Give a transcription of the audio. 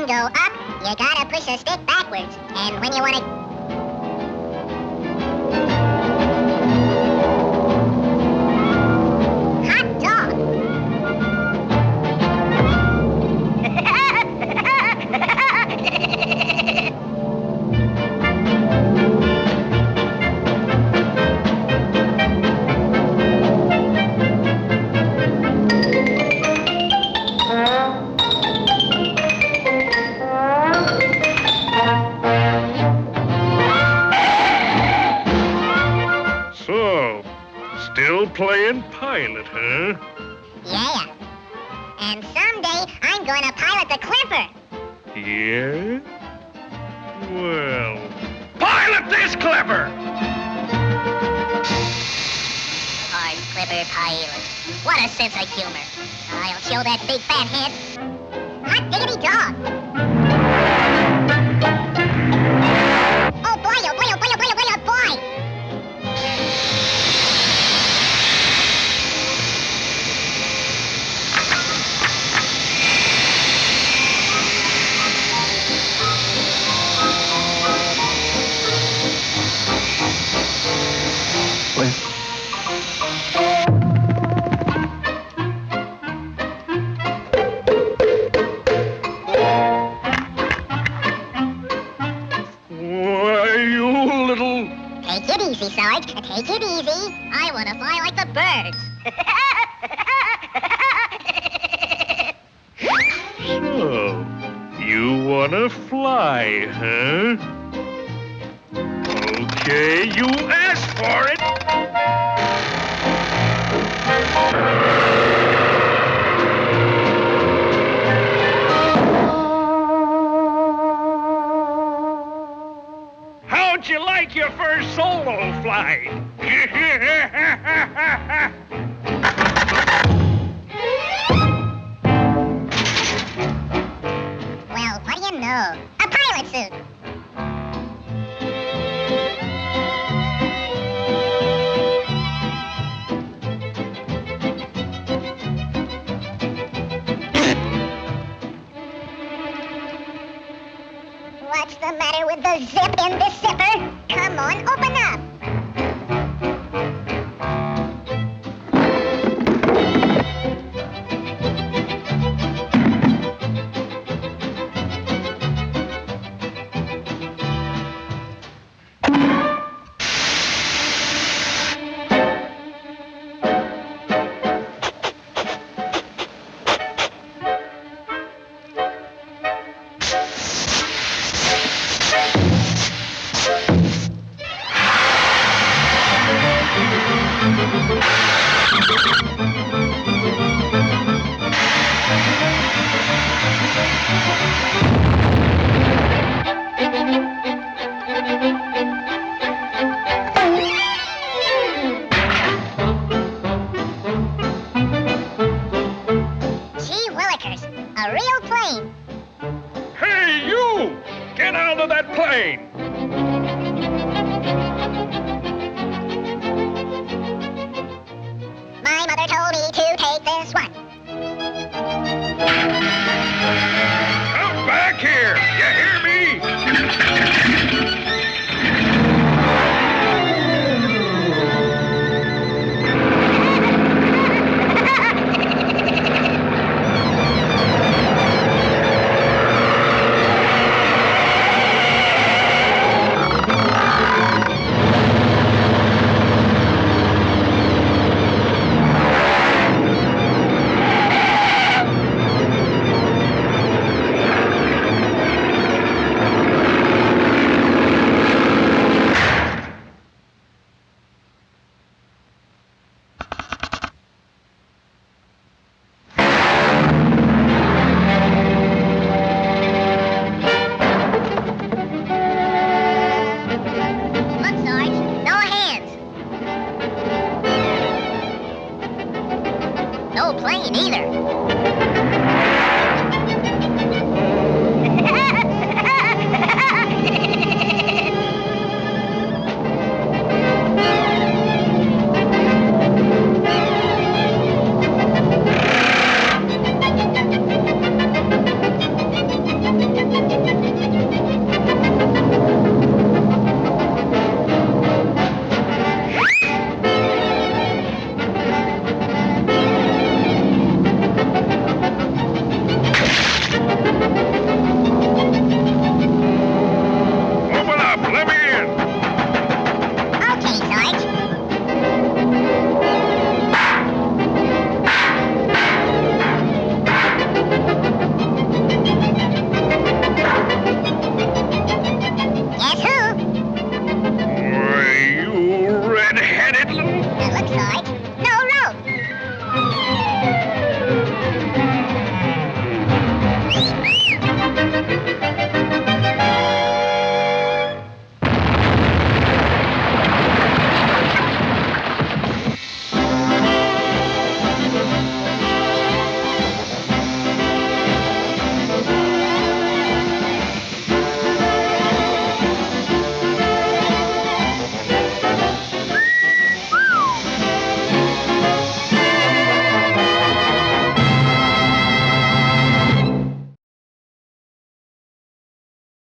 go up, you gotta push the stick backwards. And when you want to... Hot dog! So, still playing pilot, huh? Yeah. And someday I'm going to pilot the Clipper. Yeah? Well, pilot this Clipper! Hard Clipper pilot. What a sense of humor. I'll show that big fat head. Hot diggity dog. Oh boy, oh boy, oh boy, oh boy, oh boy, oh boy. Why, you little... Take it easy, Sarge. Take it easy. I want to fly like the birds. So, you wanna fly, huh? Okay, you asked for it! How'd you like your first solo flight? Well, what do you know? A pilot suit. What's the matter with the zip in this zipper? Come on, open up. Gee willikers, a real plane. Hey, you! Get out of that plane!